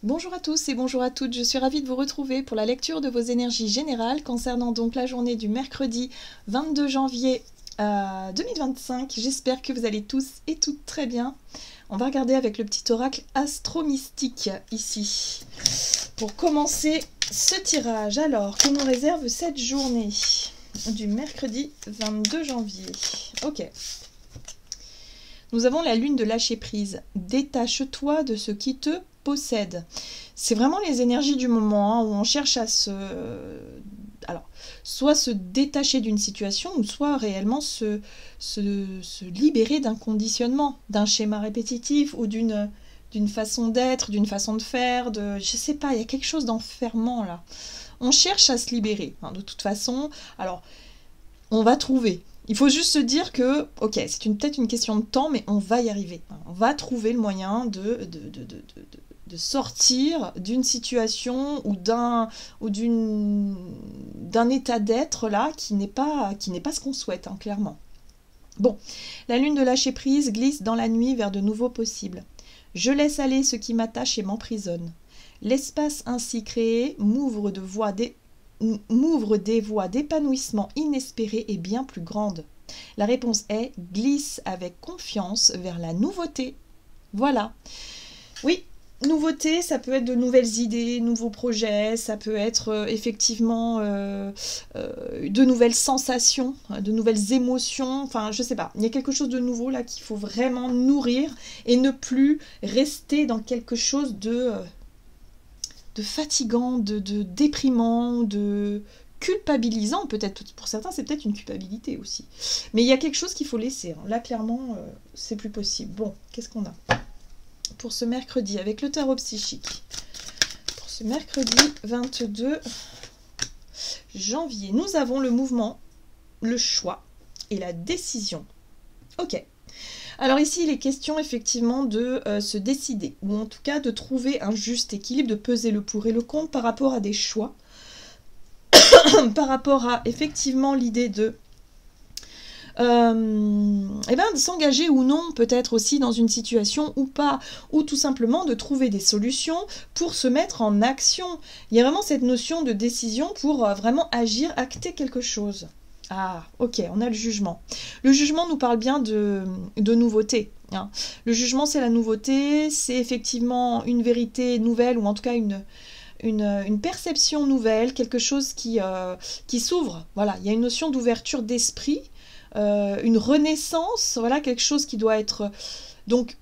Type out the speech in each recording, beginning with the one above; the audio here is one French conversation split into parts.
Bonjour à tous et bonjour à toutes, je suis ravie de vous retrouver pour la lecture de vos énergies générales concernant donc la journée du mercredi 22 janvier 2025. J'espère que vous allez tous et toutes très bien. On va regarder avec le petit oracle astro-mystique ici. Pour commencer ce tirage, alors que nous réserve cette journée du mercredi 22 janvier. Ok. Nous avons la lune de lâcher prise. Détache-toi de ce qui te possède. C'est vraiment les énergies du moment où on cherche à soit se détacher d'une situation ou soit réellement se libérer d'un conditionnement, d'un schéma répétitif ou d'une façon d'être, d'une façon de faire, je sais pas, il y a quelque chose d'enfermant là. On cherche à se libérer, de toute façon. Alors, on va trouver. Il faut juste se dire que, ok, c'est peut-être une question de temps, mais on va y arriver. On va trouver le moyen de sortir d'une situation ou d'un état d'être là qui n'est pas ce qu'on souhaite, clairement. Bon, la lune de lâcher prise glisse dans la nuit vers de nouveaux possibles. Je laisse aller ce qui m'attache et m'emprisonne. L'espace ainsi créé m'ouvre des voies d'épanouissement inespérées et bien plus grandes. La réponse est « glisse avec confiance vers la nouveauté ». Voilà. Oui, nouveauté, ça peut être de nouvelles idées, nouveaux projets, ça peut être effectivement de nouvelles sensations, de nouvelles émotions, enfin je sais pas, il y a quelque chose de nouveau là qu'il faut vraiment nourrir et ne plus rester dans quelque chose de fatigant, de déprimant, de culpabilisant, peut-être pour certains c'est peut-être une culpabilité aussi. Mais il y a quelque chose qu'il faut laisser, là clairement c'est plus possible. Bon, qu'est-ce qu'on a pour ce mercredi avec le tarot psychique? Pour ce mercredi 22 janvier, nous avons le mouvement, le choix et la décision. Ok. Alors ici, il est question effectivement de se décider, ou en tout cas de trouver un juste équilibre, de peser le pour et le contre par rapport à des choix, par rapport à effectivement l'idée de s'engager ou non peut-être aussi dans une situation ou pas, ou tout simplement de trouver des solutions pour se mettre en action. Il y a vraiment cette notion de décision pour vraiment agir, acter quelque chose. Ah, ok, on a le jugement. Le jugement nous parle bien de nouveauté. Hein. Le jugement, c'est la nouveauté, c'est effectivement une vérité nouvelle, ou en tout cas une perception nouvelle, quelque chose qui s'ouvre. Voilà, il y a une notion d'ouverture d'esprit, une renaissance, voilà, quelque chose qui doit être... Donc,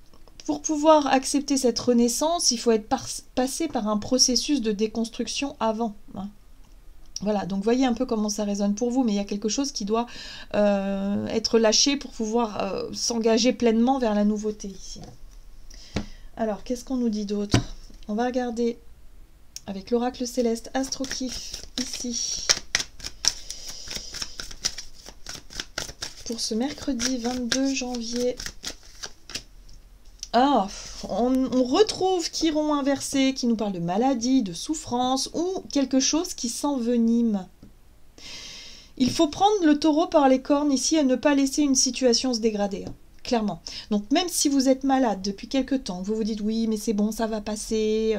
pour pouvoir accepter cette renaissance, il faut être passé par un processus de déconstruction avant. Hein. Voilà, donc voyez un peu comment ça résonne pour vous, mais il y a quelque chose qui doit être lâché pour pouvoir s'engager pleinement vers la nouveauté ici. Alors, qu'est-ce qu'on nous dit d'autre? On va regarder avec l'oracle céleste Astrokif ici. Pour ce mercredi 22 janvier. Ah, on retrouve Chiron inversé qui nous parle de maladie, de souffrance ou quelque chose qui s'envenime. Il faut prendre le taureau par les cornes ici et ne pas laisser une situation se dégrader, hein, clairement. Donc même si vous êtes malade depuis quelque temps, vous vous dites oui mais c'est bon, ça va passer.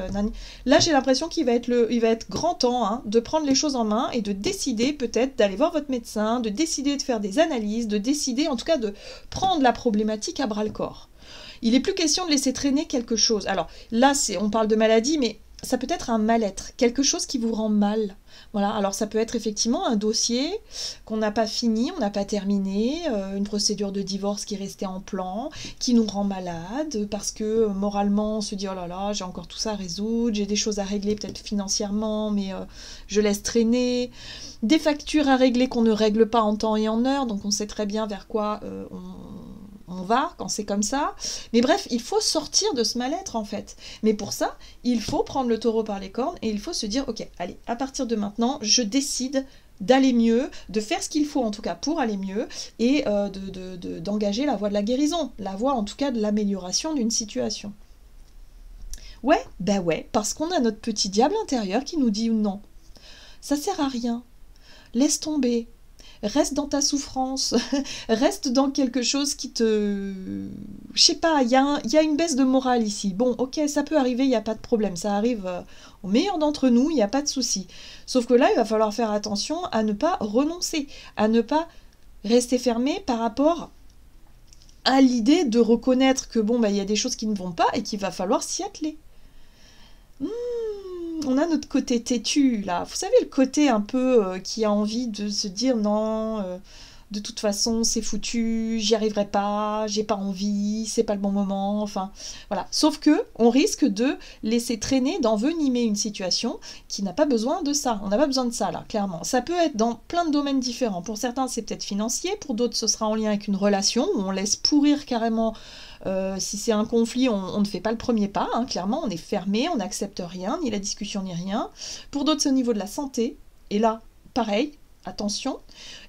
Là j'ai l'impression qu'il va être grand temps, hein, de prendre les choses en main et de décider peut-être d'aller voir votre médecin, de décider de faire des analyses, de décider en tout cas de prendre la problématique à bras le corps. Il n'est plus question de laisser traîner quelque chose. Alors là, on parle de maladie, mais ça peut être un mal-être, quelque chose qui vous rend mal. Voilà, alors ça peut être effectivement un dossier qu'on n'a pas fini, on n'a pas terminé, une procédure de divorce qui est restée en plan, qui nous rend malade, parce que moralement on se dit oh là là, j'ai encore tout ça à résoudre, j'ai des choses à régler peut-être financièrement, mais je laisse traîner, des factures à régler qu'on ne règle pas en temps et en heure, donc on sait très bien vers quoi on va quand c'est comme ça. Mais bref, il faut sortir de ce mal-être en fait. Mais pour ça, il faut prendre le taureau par les cornes et il faut se dire, ok, allez, à partir de maintenant, je décide d'aller mieux, de faire ce qu'il faut en tout cas pour aller mieux et d'engager la voie de la guérison, la voie en tout cas de l'amélioration d'une situation. Ouais, ben ouais, parce qu'on a notre petit diable intérieur qui nous dit non, ça sert à rien, laisse tomber. reste dans ta souffrance, reste dans quelque chose qui te... Je sais pas, il y a une baisse de morale ici. Bon, ok, ça peut arriver, il n'y a pas de problème, ça arrive au meilleur d'entre nous, il n'y a pas de souci. Sauf que là, il va falloir faire attention à ne pas renoncer, à ne pas rester fermé par rapport à l'idée de reconnaître que bon, bah, y a des choses qui ne vont pas et qu'il va falloir s'y atteler. On a notre côté têtu, là. Vous savez, le côté un peu qui a envie de se dire non, de toute façon, c'est foutu, j'y arriverai pas, j'ai pas envie, c'est pas le bon moment, enfin, voilà. Sauf que on risque de laisser traîner, d'envenimer une situation qui n'a pas besoin de ça. On n'a pas besoin de ça, là, clairement. Ça peut être dans plein de domaines différents. Pour certains, c'est peut-être financier, pour d'autres, ce sera en lien avec une relation où on laisse pourrir carrément. Si c'est un conflit, on ne fait pas le premier pas, hein, clairement, on est fermé, on n'accepte rien, ni la discussion, ni rien. Pour d'autres, c'est au niveau de la santé, et là, pareil, attention.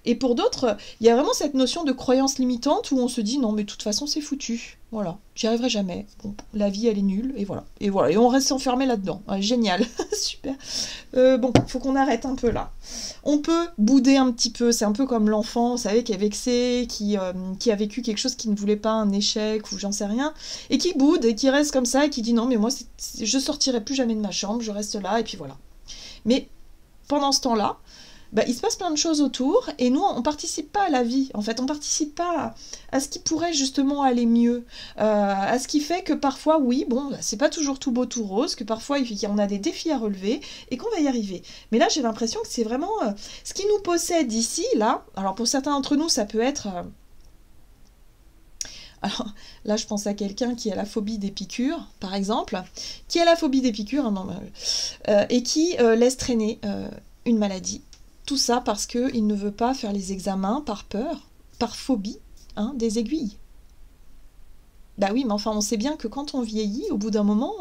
Et pour d'autres, il y a vraiment cette notion de croyance limitante où on se dit non, mais de toute façon, c'est foutu. Voilà, j'y arriverai jamais. Bon, la vie, elle est nulle, et voilà. Et voilà, et on reste enfermé là-dedans. Ouais, génial, super. Bon, faut qu'on arrête un peu là. On peut bouder un petit peu, c'est un peu comme l'enfant, vous savez, qui est vexé, qui a vécu quelque chose qu'il ne voulait pas, un échec, ou j'en sais rien, et qui boude, et qui reste comme ça, et qui dit non, mais moi, je sortirai plus jamais de ma chambre, je reste là, et puis voilà. Mais pendant ce temps-là, bah, il se passe plein de choses autour, et nous, on participe pas à la vie, en fait, on participe pas à ce qui pourrait justement aller mieux, à ce qui fait que parfois, oui, bon, c'est pas toujours tout beau, tout rose, que parfois, on a des défis à relever, et qu'on va y arriver. Mais là, j'ai l'impression que c'est vraiment ce qui nous possède ici, là, alors pour certains d'entre nous, ça peut être... Alors là, je pense à quelqu'un qui a la phobie des piqûres, par exemple, qui a la phobie des piqûres, et qui laisse traîner une maladie. Tout ça parce qu'il ne veut pas faire les examens par peur, par phobie, hein, des aiguilles. Bah oui, mais enfin, on sait bien que quand on vieillit, au bout d'un moment,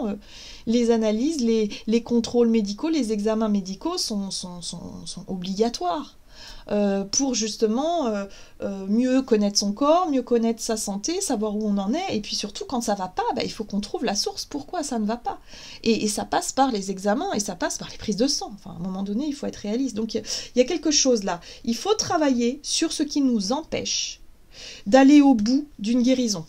les analyses, les contrôles médicaux, les examens médicaux sont obligatoires. Pour justement mieux connaître son corps, mieux connaître sa santé, savoir où on en est, et puis surtout quand ça va pas, bah, il faut qu'on trouve la source, pourquoi ça ne va pas. Et ça passe par les examens, et ça passe par les prises de sang. Enfin, à un moment donné, il faut être réaliste. Donc il y a quelque chose là. Il faut travailler sur ce qui nous empêche d'aller au bout d'une guérison.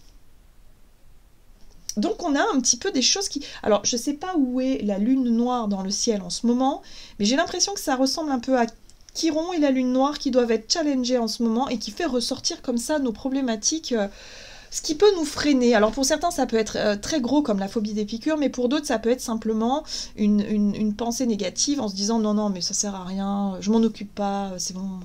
Donc on a un petit peu des choses qui... Alors je sais pas où est la lune noire dans le ciel en ce moment, mais j'ai l'impression que ça ressemble un peu à Chiron et la lune noire qui doivent être challengés en ce moment et qui fait ressortir comme ça nos problématiques, ce qui peut nous freiner. Alors pour certains ça peut être très gros comme la phobie des piqûres, mais pour d'autres ça peut être simplement une pensée négative en se disant non non mais ça sert à rien, je m'en occupe pas, c'est bon...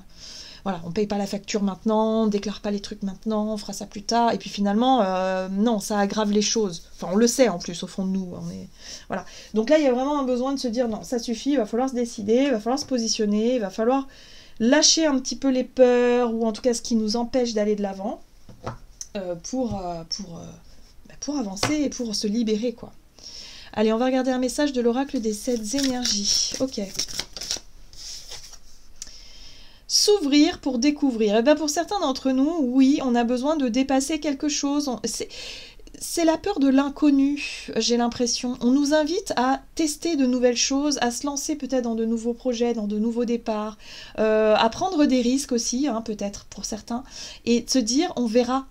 Voilà, on paye pas la facture maintenant, on déclare pas les trucs maintenant, on fera ça plus tard. Et puis finalement, non, ça aggrave les choses. Enfin, on le sait en plus au fond de nous. Voilà. Donc là, il y a vraiment un besoin de se dire non, ça suffit, il va falloir se décider, il va falloir se positionner, il va falloir lâcher un petit peu les peurs ou en tout cas ce qui nous empêche d'aller de l'avant pour avancer et pour se libérer, quoi. Allez, on va regarder un message de l'oracle des 7 énergies. Ok. S'ouvrir pour découvrir. Et bien pour certains d'entre nous, oui, on a besoin de dépasser quelque chose. C'est la peur de l'inconnu, j'ai l'impression. On nous invite à tester de nouvelles choses, à se lancer peut-être dans de nouveaux projets, dans de nouveaux départs, à prendre des risques aussi, hein, peut-être pour certains, et de se dire on verra.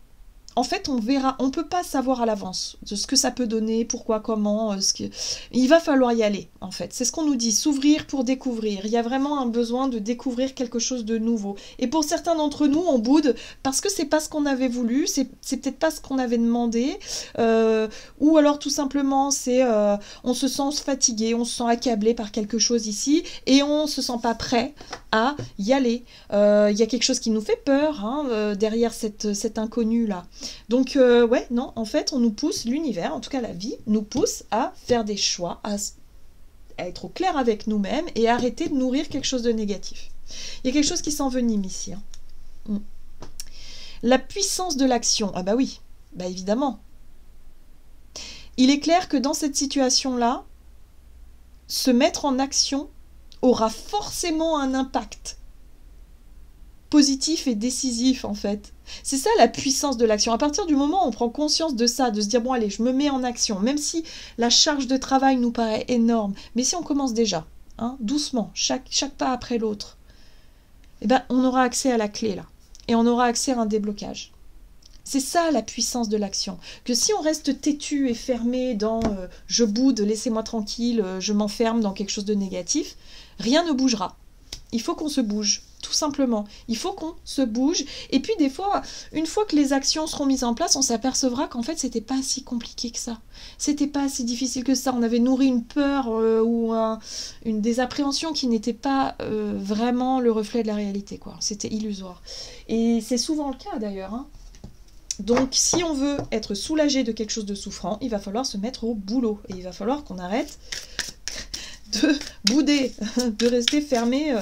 En fait, on verra, on ne peut pas savoir à l'avance de ce que ça peut donner, pourquoi, comment, il va falloir y aller, en fait. C'est ce qu'on nous dit, s'ouvrir pour découvrir. Il y a vraiment un besoin de découvrir quelque chose de nouveau. Et pour certains d'entre nous, on boude parce que c'est pas ce qu'on avait voulu, c'est peut-être pas ce qu'on avait demandé, ou alors tout simplement, on se sent fatigué, on se sent accablé par quelque chose ici, et on se sent pas prêt à y aller. Il y a quelque chose qui nous fait peur, hein, derrière cet inconnu-là. Donc, ouais, non, en fait, on nous pousse, l'univers, en tout cas la vie, nous pousse à faire des choix, à être au clair avec nous-mêmes et à arrêter de nourrir quelque chose de négatif. Il y a quelque chose qui s'envenime ici. Hein. La puissance de l'action. Ah bah oui, bah évidemment. Il est clair que dans cette situation-là, se mettre en action aura forcément un impact positif et décisif, en fait. C'est ça la puissance de l'action. À partir du moment où on prend conscience de ça, de se dire bon allez, je me mets en action, même si la charge de travail nous paraît énorme, mais si on commence déjà, hein, doucement, chaque pas après l'autre, eh ben, on aura accès à la clé là. Et on aura accès à un déblocage. C'est ça la puissance de l'action. Que si on reste têtu et fermé dans je boude, laissez-moi tranquille, je m'enferme dans quelque chose de négatif, rien ne bougera. Il faut qu'on se bouge, tout simplement. Il faut qu'on se bouge. Et puis des fois, une fois que les actions seront mises en place, on s'apercevra qu'en fait, c'était pas si compliqué que ça. C'était pas si difficile que ça. On avait nourri une peur ou une désappréhension qui n'était pas vraiment le reflet de la réalité, quoi. C'était illusoire. Et c'est souvent le cas d'ailleurs, hein. Donc, si on veut être soulagé de quelque chose de souffrant, il va falloir se mettre au boulot. Et il va falloir qu'on arrête de bouder, de rester fermé.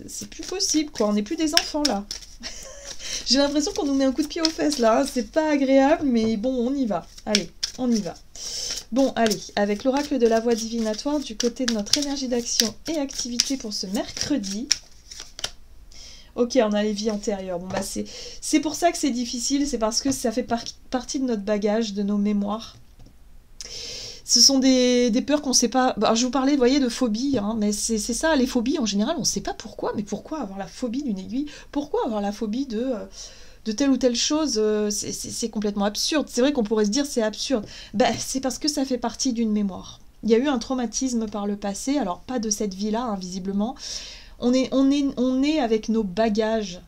C'est plus possible, quoi. On n'est plus des enfants, là. J'ai l'impression qu'on nous met un coup de pied aux fesses, là. Hein. C'est pas agréable, mais bon, on y va. Allez, on y va. Bon, allez, avec l'oracle de la voie divinatoire, du côté de notre énergie d'action et activité pour ce mercredi... Ok, on a les vies antérieures. Bon, bah c'est pour ça que c'est difficile, c'est parce que ça fait partie de notre bagage, de nos mémoires. Ce sont des peurs qu'on ne sait pas... Bah, je vous parlais, vous voyez, de phobie, hein, mais c'est ça, les phobies, en général, on ne sait pas pourquoi. Mais pourquoi avoir la phobie d'une aiguille? Pourquoi avoir la phobie de telle ou telle chose? C'est complètement absurde. C'est vrai qu'on pourrait se dire c'est absurde. Bah, c'est parce que ça fait partie d'une mémoire. Il y a eu un traumatisme par le passé, alors pas de cette vie-là, hein, visiblement. On est avec nos bagages.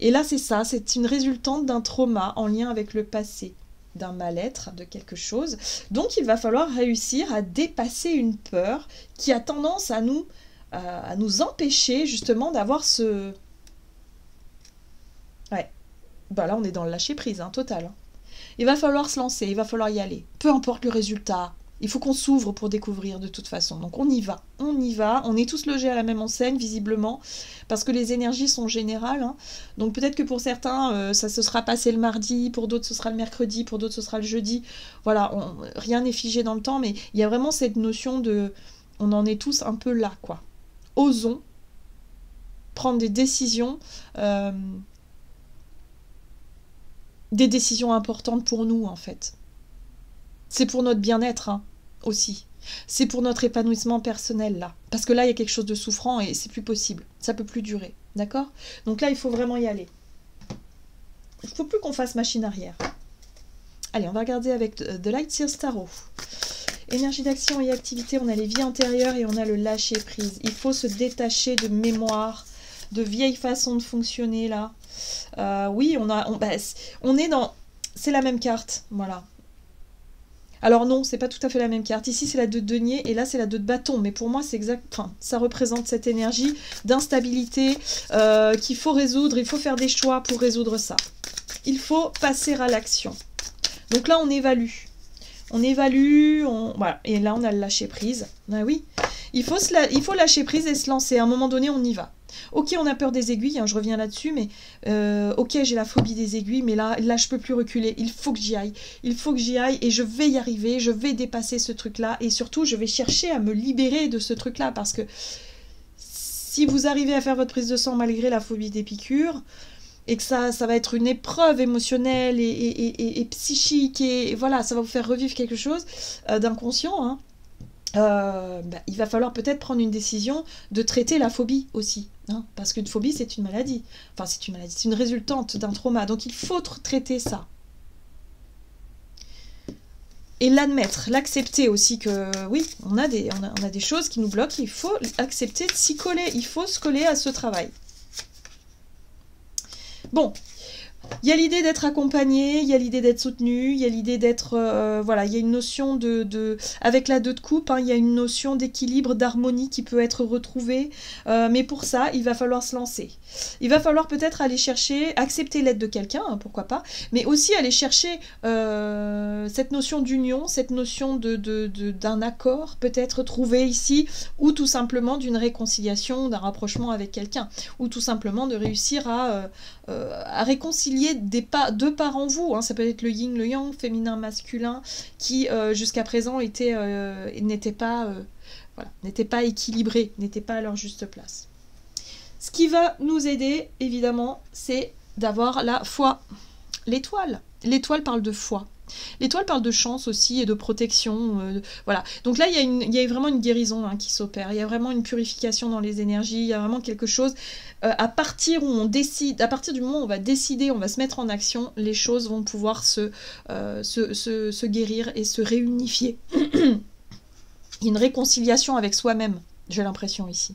Et là, c'est ça, c'est une résultante d'un trauma en lien avec le passé, d'un mal-être, de quelque chose. Donc, il va falloir réussir à dépasser une peur qui a tendance à nous empêcher, justement, d'avoir ce... Ouais, bah là, on est dans le lâcher-prise, hein, total. Hein. Il va falloir se lancer, il va falloir y aller. Peu importe le résultat. Il faut qu'on s'ouvre pour découvrir de toute façon. Donc on y va. On est tous logés à la même enseigne, visiblement, parce que les énergies sont générales. Hein. Donc peut-être que pour certains, ça se sera passé le mardi, pour d'autres ce sera le mercredi, pour d'autres ce sera le jeudi. Voilà, rien n'est figé dans le temps, mais il y a vraiment cette notion de... On en est tous un peu là, quoi. Osons prendre des décisions importantes pour nous, en fait. C'est pour notre bien-être, hein, aussi. C'est pour notre épanouissement personnel, là. Parce que là, il y a quelque chose de souffrant et c'est plus possible. Ça peut plus durer, d'accord? Donc là, il faut vraiment y aller. Il ne faut plus qu'on fasse machine arrière. Allez, on va regarder avec The Light Seers Tarot. Énergie d'action et activité, on a les vies antérieures et on a le lâcher-prise. Il faut se détacher de mémoire, de vieilles façons de fonctionner, là. Oui, on est dans... C'est la même carte, voilà. Alors non, c'est pas tout à fait la même carte. Ici, c'est la 2 de denier et là, c'est la 2 de bâton. Mais pour moi, c'est exact. Enfin, ça représente cette énergie d'instabilité qu'il faut résoudre. Il faut faire des choix pour résoudre ça. Il faut passer à l'action. Donc là, on évalue. On évalue, voilà. Et là, on a le lâcher prise. Ah oui, il faut lâcher prise et se lancer. À un moment donné, on y va. Ok, on a peur des aiguilles, hein, je reviens là-dessus, mais ok, j'ai la phobie des aiguilles, mais là, je peux plus reculer. Il faut que j'y aille. Il faut que j'y aille et je vais y arriver. Je vais dépasser ce truc-là et surtout, je vais chercher à me libérer de ce truc-là parce que si vous arrivez à faire votre prise de sang malgré la phobie des piqûres et que ça va être une épreuve émotionnelle et psychique et voilà, ça va vous faire revivre quelque chose d'inconscient, hein. Il va falloir peut-être prendre une décision de traiter la phobie aussi, hein, parce qu'une phobie c'est une maladie, enfin c'est une maladie, c'est une résultante d'un trauma, donc il faut traiter ça. Et l'admettre, l'accepter aussi que oui, on a des choses qui nous bloquent, il faut accepter de s'y coller, il faut se coller à ce travail. Bon. Il y a l'idée d'être accompagné, il y a l'idée d'être soutenu, il y a l'idée d'être... voilà, il y a une notion avec la 2 de coupe, hein, il y a une notion d'équilibre, d'harmonie qui peut être retrouvée. Mais pour ça, il va falloir se lancer. Il va falloir peut-être aller chercher, accepter l'aide de quelqu'un, hein, pourquoi pas, mais aussi aller chercher cette notion d'union, cette notion d'un accord peut-être trouvé ici, ou tout simplement d'une réconciliation, d'un rapprochement avec quelqu'un, ou tout simplement de réussir à réconcilier deux parts en vous, hein. Ça peut être le yin, le yang, féminin, masculin, qui jusqu'à présent n'était pas équilibré, n'était pas à leur juste place. Ce qui va nous aider, évidemment, c'est d'avoir la foi. L'étoile parle de foi. L'étoile parle de chance aussi et de protection. Voilà. Donc là, il y a vraiment une guérison hein, qui s'opère. Il y a vraiment une purification dans les énergies. Il y a vraiment quelque chose. À partir où on décide, à partir du moment où on va décider, on va se mettre en action, les choses vont pouvoir se guérir et se réunifier. Il y a une réconciliation avec soi-même, j'ai l'impression ici.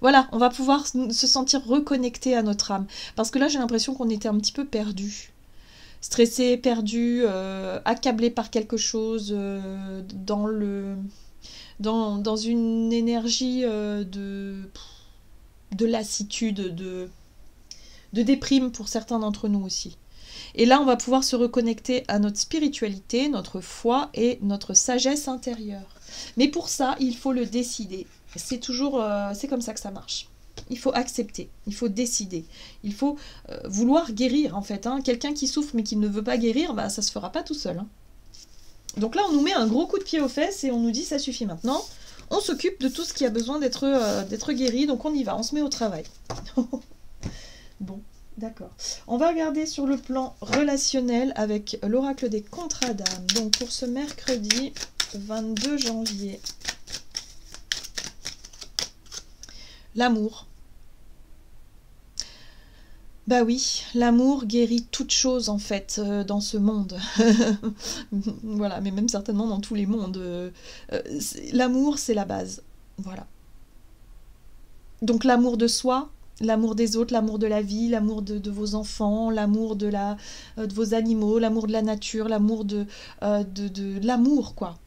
Voilà, on va pouvoir se sentir reconnecté à notre âme. Parce que là, j'ai l'impression qu'on était un petit peu perdu. Stressé, perdu, accablé par quelque chose, dans une énergie de lassitude, de déprime pour certains d'entre nous aussi. Et là, on va pouvoir se reconnecter à notre spiritualité, notre foi et notre sagesse intérieure. Mais pour ça, il faut le décider. C'est comme ça que ça marche. Il faut accepter, il faut décider, il faut vouloir guérir en fait. Hein. Quelqu'un qui souffre mais qui ne veut pas guérir, bah, ça se fera pas tout seul. Hein. Donc là, on nous met un gros coup de pied aux fesses et on nous dit ça suffit maintenant. On s'occupe de tout ce qui a besoin d'être guéri, donc on y va, on se met au travail. Bon, d'accord. On va regarder sur le plan relationnel avec l'oracle des contrats d'âme. Donc pour ce mercredi 22 janvier. L'amour. Bah oui, l'amour guérit toute chose en fait dans ce monde. Voilà, mais même certainement dans tous les mondes. L'amour, c'est la base. Voilà. Donc l'amour de soi, l'amour des autres, l'amour de la vie, l'amour de vos enfants, l'amour de vos animaux, l'amour de la nature, l'amour de l'amour, quoi.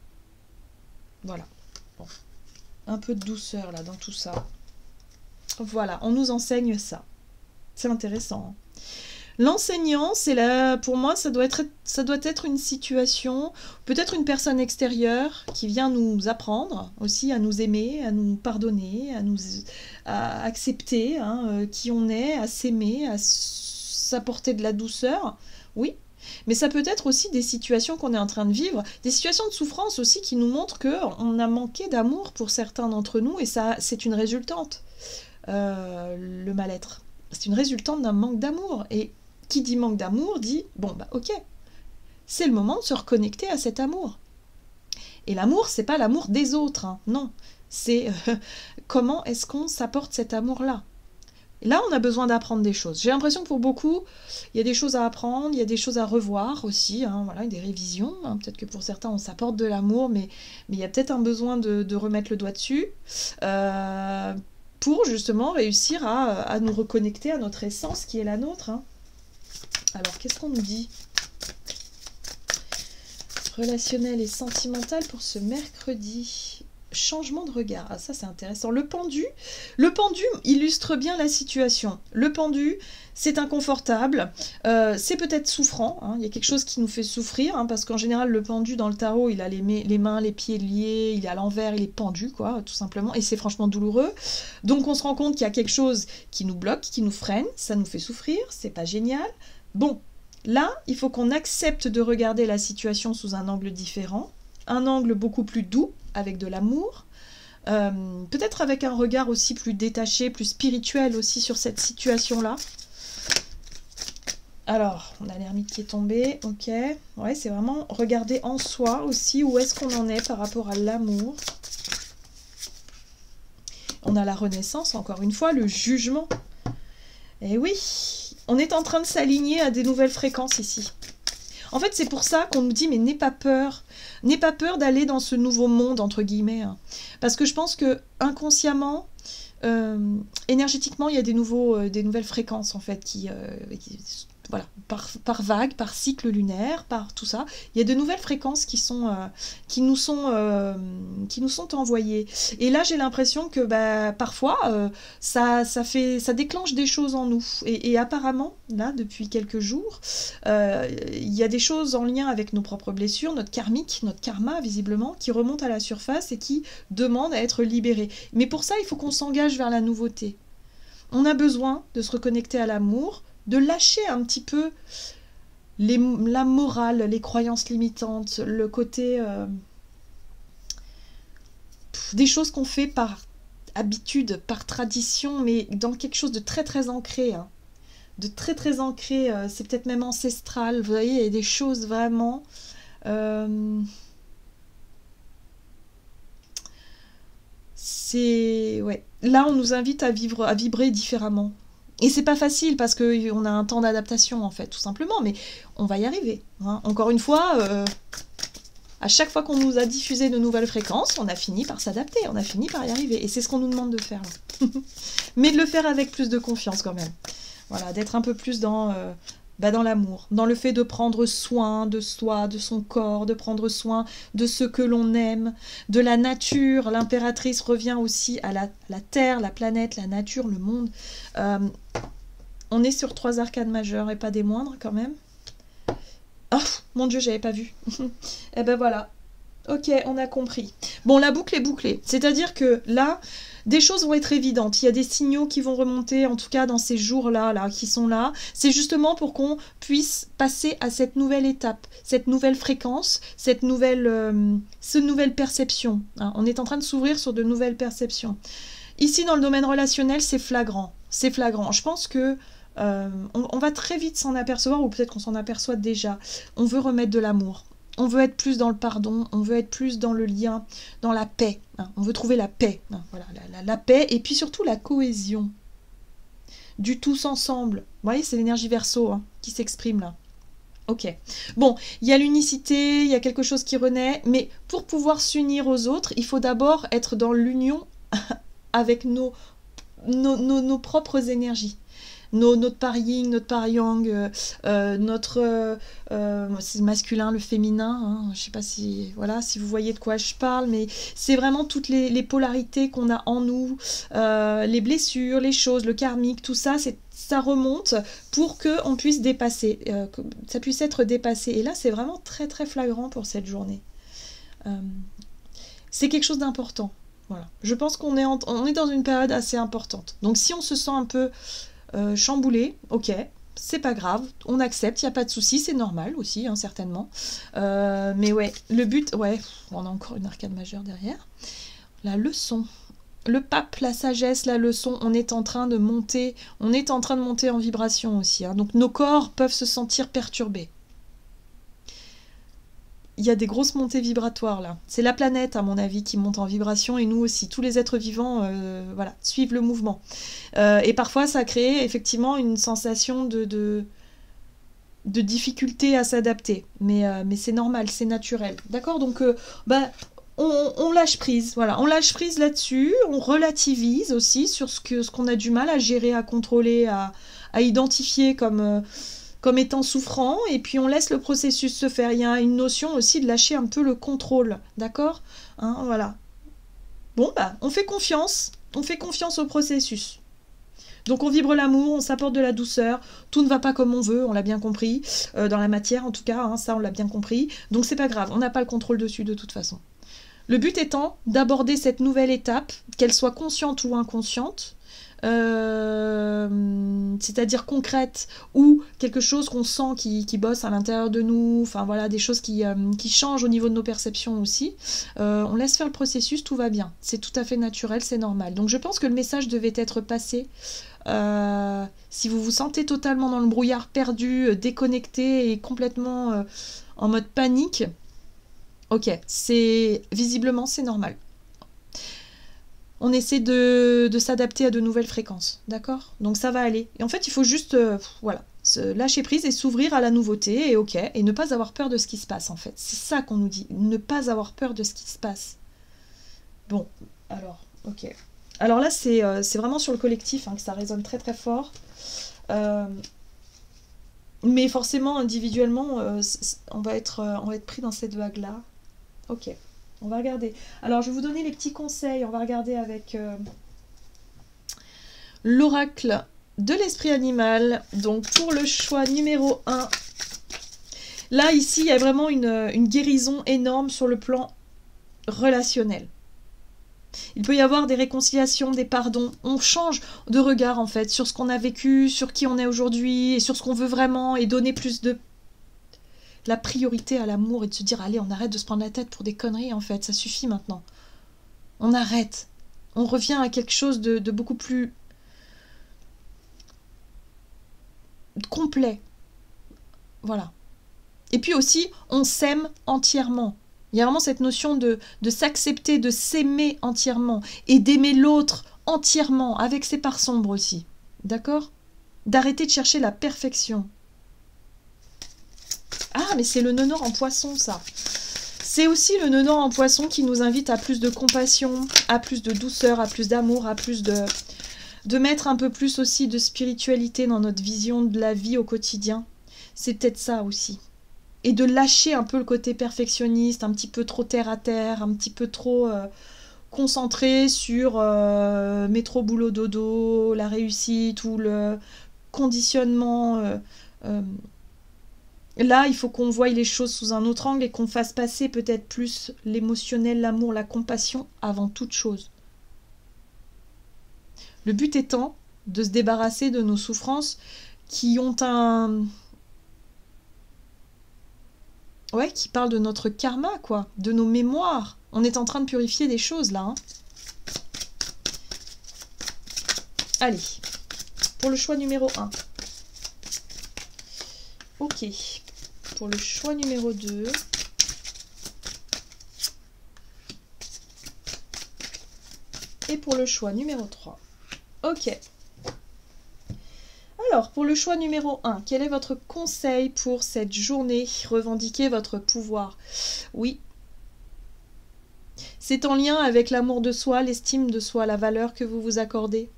Voilà. Bon. Un peu de douceur là dans tout ça. Voilà, on nous enseigne ça. C'est intéressant. L'enseignant, pour moi, ça doit être une situation, peut-être une personne extérieure qui vient nous apprendre aussi à nous aimer, à nous pardonner, à accepter hein, qui on est, à s'aimer, à s'apporter de la douceur. Oui, mais ça peut être aussi des situations qu'on est en train de vivre, des situations de souffrance aussi qui nous montrent qu'on a manqué d'amour pour certains d'entre nous et ça, c'est une résultante, le mal-être. C'est une résultante d'un manque d'amour. Et qui dit manque d'amour dit, bon bah ok, c'est le moment de se reconnecter à cet amour. Et l'amour, c'est pas l'amour des autres, hein, non. C'est comment est-ce qu'on s'apporte cet amour-là. Et là, on a besoin d'apprendre des choses. J'ai l'impression que pour beaucoup, il y a des choses à apprendre, il y a des choses à revoir aussi, hein, voilà, des révisions. Hein. Peut-être que pour certains, on s'apporte de l'amour, mais il y a peut-être un besoin de remettre le doigt dessus. Pour justement réussir à nous reconnecter à notre essence qui est la nôtre. Hein. Alors, qu'est-ce qu'on nous dit? Relationnel et sentimental pour ce mercredi. Changement de regard. Ah, ça, c'est intéressant. Le pendu illustre bien la situation. Le pendu, c'est inconfortable. C'est peut-être souffrant. Hein. Il y a quelque chose qui nous fait souffrir. Hein, parce qu'en général, le pendu, dans le tarot, il a les mains, les pieds liés. Il est à l'envers, il est pendu, quoi, tout simplement. Et c'est franchement douloureux. Donc, on se rend compte qu'il y a quelque chose qui nous bloque, qui nous freine. Ça nous fait souffrir. C'est pas génial. Bon, là, il faut qu'on accepte de regarder la situation sous un angle différent. Un angle beaucoup plus doux, avec de l'amour, peut-être avec un regard aussi plus détaché, plus spirituel aussi sur cette situation-là. Alors, on a l'ermite qui est tombé, ok. Ouais, c'est vraiment regarder en soi aussi où est-ce qu'on en est par rapport à l'amour. On a la renaissance, encore une fois, le jugement. Et oui, on est en train de s'aligner à des nouvelles fréquences ici. En fait, c'est pour ça qu'on nous dit, mais n'aie pas peur d'aller dans ce nouveau monde, entre guillemets. Hein. Parce que je pense que inconsciemment, énergétiquement, il y a des nouvelles fréquences, en fait, qui voilà, par vague, par cycle lunaire, par tout ça. Il y a de nouvelles fréquences qui nous sont envoyées. Et là, j'ai l'impression que parfois, ça déclenche des choses en nous. Et apparemment, là, depuis quelques jours, il y a des choses en lien avec nos propres blessures, notre karmique, notre karma, visiblement, qui remontent à la surface et qui demandent à être libérés. Mais pour ça, il faut qu'on s'engage vers la nouveauté. On a besoin de se reconnecter à l'amour, de lâcher un petit peu la morale, les croyances limitantes, le côté des choses qu'on fait par habitude, par tradition, mais dans quelque chose de très très ancré. Hein. de très très ancré, c'est peut-être même ancestral, vous voyez, il y a des choses vraiment... c'est... Ouais. Là, on nous invite à vivre, à vibrer différemment. Et c'est pas facile parce qu'on a un temps d'adaptation, en fait, tout simplement, mais on va y arriver. Hein. Encore une fois, à chaque fois qu'on nous a diffusé de nouvelles fréquences, on a fini par s'adapter, on a fini par y arriver. Et c'est ce qu'on nous demande de faire. Là. Mais de le faire avec plus de confiance quand même. Voilà, d'être un peu plus dans l'amour, dans le fait de prendre soin de soi, de son corps, de prendre soin de ce que l'on aime, de la nature. L'impératrice revient aussi à la terre, la planète, la nature, le monde. On est sur 3 arcanes majeures et pas des moindres quand même. Oh, mon Dieu, j'avais pas vu. Eh ben voilà. Ok, on a compris. Bon, la boucle est bouclée. C'est-à-dire que là, des choses vont être évidentes. Il y a des signaux qui vont remonter, en tout cas dans ces jours-là, là, qui sont là. C'est justement pour qu'on puisse passer à cette nouvelle étape, cette nouvelle fréquence, cette nouvelle perception. Hein. On est en train de s'ouvrir sur de nouvelles perceptions. Ici, dans le domaine relationnel, c'est flagrant. C'est flagrant. Je pense que on va très vite s'en apercevoir, ou peut-être qu'on s'en aperçoit déjà. On veut remettre de l'amour. On veut être plus dans le pardon, on veut être plus dans le lien, dans la paix. Hein. On veut trouver la paix. Hein. Voilà, la paix et puis surtout la cohésion. Du tous ensemble. Vous voyez, c'est l'énergie verso hein, qui s'exprime là. Ok. Bon, il y a l'unicité, il y a quelque chose qui renaît, mais pour pouvoir s'unir aux autres, il faut d'abord être dans l'union avec nos propres énergies. Notre par yin, notre par yang, c'est le masculin, le féminin. Hein, je ne sais pas si, voilà, si vous voyez de quoi je parle, mais c'est vraiment toutes les polarités qu'on a en nous, les blessures, les choses, le karmique, tout ça, ça remonte pour qu'on puisse dépasser, que ça puisse être dépassé. Et là, c'est vraiment très très flagrant pour cette journée. C'est quelque chose d'important. Voilà. Je pense qu'on est dans une période assez importante. Donc si on se sent un peu chamboulé, ok, c'est pas grave, on accepte, il n'y a pas de souci, c'est normal aussi, hein, certainement. Mais ouais, le but, ouais, on a encore une arcane majeure derrière. La leçon, le pape, la sagesse, la leçon, on est en train de monter en vibration aussi. Hein, donc nos corps peuvent se sentir perturbés. Il y a des grosses montées vibratoires là. C'est la planète, à mon avis, qui monte en vibration et nous aussi. Tous les êtres vivants voilà, suivent le mouvement. Et parfois, ça crée effectivement une sensation de difficulté à s'adapter. Mais c'est normal, c'est naturel. D'accord. Donc, on lâche prise. Voilà, on lâche prise là-dessus. On relativise aussi sur ce qu'on a du mal à gérer, à contrôler, à identifier comme étant souffrant, et puis on laisse le processus se faire. Il y a une notion aussi de lâcher un peu le contrôle, d'accord hein, voilà. Bon, on fait confiance au processus. Donc on vibre l'amour, on s'apporte de la douceur, tout ne va pas comme on veut, on l'a bien compris, dans la matière en tout cas, hein, ça on l'a bien compris, donc c'est pas grave, on n'a pas le contrôle dessus de toute façon. Le but étant d'aborder cette nouvelle étape, qu'elle soit consciente ou inconsciente, c'est-à-dire concrète ou quelque chose qu'on sent qui bosse à l'intérieur de nous, enfin voilà, des choses qui changent au niveau de nos perceptions aussi. On laisse faire le processus, tout va bien, c'est tout à fait naturel, c'est normal. Donc je pense que le message devait être passé. Si vous vous sentez totalement dans le brouillard, perdu, déconnecté et complètement en mode panique, ok, visiblement c'est normal. On essaie de s'adapter à de nouvelles fréquences, d'accord? Donc ça va aller. Et en fait, il faut juste, voilà, se lâcher prise et s'ouvrir à la nouveauté, et ok, et ne pas avoir peur de ce qui se passe, en fait. C'est ça qu'on nous dit, ne pas avoir peur de ce qui se passe. Bon, alors, ok. Alors là, c'est vraiment sur le collectif hein, que ça résonne très très fort. Mais forcément, individuellement, on va être pris dans cette vague-là. Ok. On va regarder. Alors, je vais vous donner les petits conseils. On va regarder avec l'oracle de l'esprit animal. Donc, pour le choix numéro 1. Là, ici, il y a vraiment une guérison énorme sur le plan relationnel. Il peut y avoir des réconciliations, des pardons. On change de regard, en fait, sur ce qu'on a vécu, sur qui on est aujourd'hui, et sur ce qu'on veut vraiment, et donner plus de la priorité à l'amour et de se dire allez on arrête de se prendre la tête pour des conneries en fait, ça suffit maintenant. On arrête. On revient à quelque chose de beaucoup plus complet. Voilà. Et puis aussi, on s'aime entièrement. Il y a vraiment cette notion de s'accepter, de s'aimer entièrement et d'aimer l'autre entièrement, avec ses parts sombres aussi. D'accord? D'arrêter de chercher la perfection. Ah, mais c'est le nœud nord en poisson, ça. C'est aussi le nœud nord en poisson qui nous invite à plus de compassion, à plus de douceur, à plus d'amour, à plus de mettre un peu plus aussi de spiritualité dans notre vision de la vie au quotidien. C'est peut-être ça aussi. Et de lâcher un peu le côté perfectionniste, un petit peu trop terre à terre, un petit peu trop concentré sur métro boulot dodo, la réussite ou le conditionnement. Là, il faut qu'on voie les choses sous un autre angle et qu'on fasse passer peut-être plus l'émotionnel, l'amour, la compassion avant toute chose. Le but étant de se débarrasser de nos souffrances qui ont un... Ouais, qui parlent de notre karma, quoi, de nos mémoires. On est en train de purifier des choses, là. Hein. Allez, pour le choix numéro 1. Ok. Pour le choix numéro 2. Et pour le choix numéro 3. Ok. Alors, pour le choix numéro 1, quel est votre conseil pour cette journée? Revendiquer votre pouvoir. Oui. C'est en lien avec l'amour de soi, l'estime de soi, la valeur que vous vous accordez.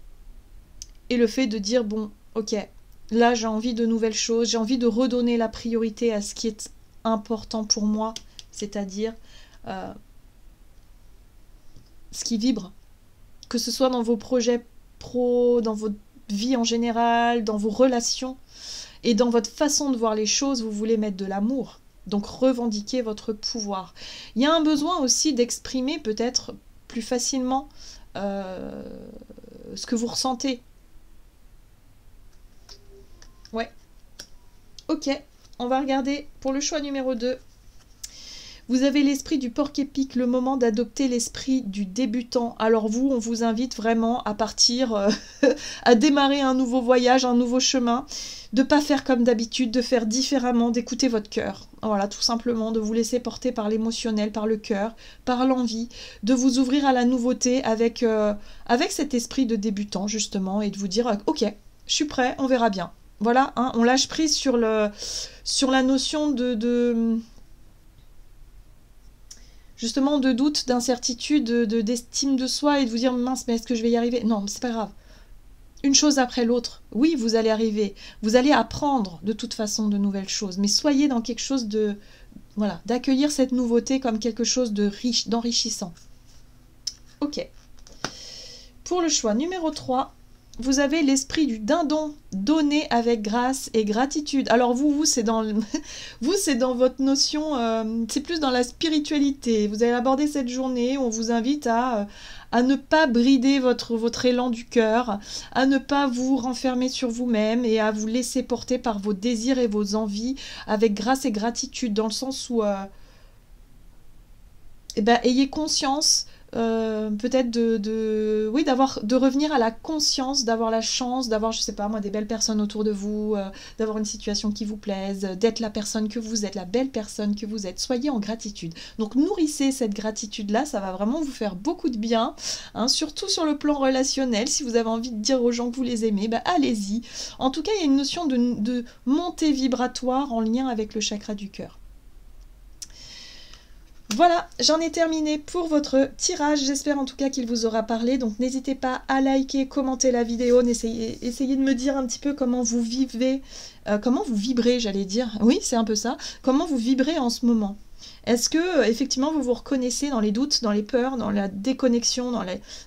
Et le fait de dire, bon, ok, là j'ai envie de nouvelles choses, j'ai envie de redonner la priorité à ce qui est important pour moi, c'est-à-dire ce qui vibre. Que ce soit dans vos projets pro, dans votre vie en général, dans vos relations et dans votre façon de voir les choses, vous voulez mettre de l'amour. Donc revendiquer votre pouvoir. Il y a un besoin aussi d'exprimer peut-être plus facilement ce que vous ressentez. Ouais. Ok, on va regarder pour le choix numéro 2. Vous avez l'esprit du porc-épic, le moment d'adopter l'esprit du débutant. Alors vous, on vous invite vraiment à partir, à démarrer un nouveau voyage, un nouveau chemin, de ne pas faire comme d'habitude, de faire différemment, d'écouter votre cœur. Voilà, tout simplement, de vous laisser porter par l'émotionnel, par le cœur, par l'envie, de vous ouvrir à la nouveauté avec cet esprit de débutant, justement, et de vous dire, ok, je suis prêt, on verra bien. Voilà, hein, on lâche prise sur la notion justement de doute, d'incertitude, d'estime de soi et de vous dire mince, mais est-ce que je vais y arriver? Non, c'est pas grave. Une chose après l'autre. Oui, vous allez arriver. Vous allez apprendre de toute façon de nouvelles choses, mais soyez dans quelque chose de... Voilà, d'accueillir cette nouveauté comme quelque chose de riche, d'enrichissant. Ok. Pour le choix numéro 3, vous avez l'esprit du dindon, donné avec grâce et gratitude. Alors vous c'est dans votre notion, c'est plus dans la spiritualité. Vous allez aborder cette journée où on vous invite à ne pas brider votre élan du cœur, à ne pas vous renfermer sur vous-même et à vous laisser porter par vos désirs et vos envies avec grâce et gratitude, dans le sens où ayez conscience peut-être de revenir à la conscience, d'avoir la chance, d'avoir, je sais pas moi, des belles personnes autour de vous, d'avoir une situation qui vous plaise, d'être la personne que vous êtes, la belle personne que vous êtes. Soyez en gratitude. Donc nourrissez cette gratitude-là, ça va vraiment vous faire beaucoup de bien, hein, surtout sur le plan relationnel. Si vous avez envie de dire aux gens que vous les aimez, allez-y. En tout cas, il y a une notion de montée vibratoire en lien avec le chakra du cœur. Voilà, j'en ai terminé pour votre tirage. J'espère en tout cas qu'il vous aura parlé. Donc n'hésitez pas à liker, commenter la vidéo. Essayez de me dire un petit peu comment vous vivez, comment vous vibrez, j'allais dire. Oui, c'est un peu ça. Comment vous vibrez en ce moment. Est-ce que effectivement vous vous reconnaissez dans les doutes, dans les peurs, dans la déconnexion,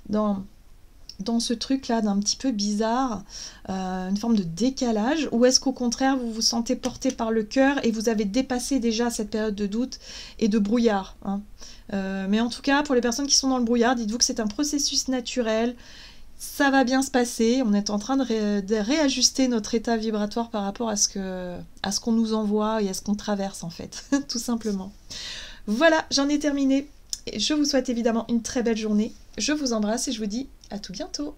dans ce truc-là d'un petit peu bizarre, une forme de décalage, ou est-ce qu'au contraire vous vous sentez porté par le cœur et vous avez dépassé déjà cette période de doute et de brouillard, hein. Mais en tout cas, pour les personnes qui sont dans le brouillard, dites-vous que c'est un processus naturel, ça va bien se passer, on est en train de réajuster notre état vibratoire par rapport à ce qu'on nous envoie et à ce qu'on traverse en fait, tout simplement. Voilà, j'en ai terminé. Je vous souhaite évidemment une très belle journée. Je vous embrasse et je vous dis à tout bientôt.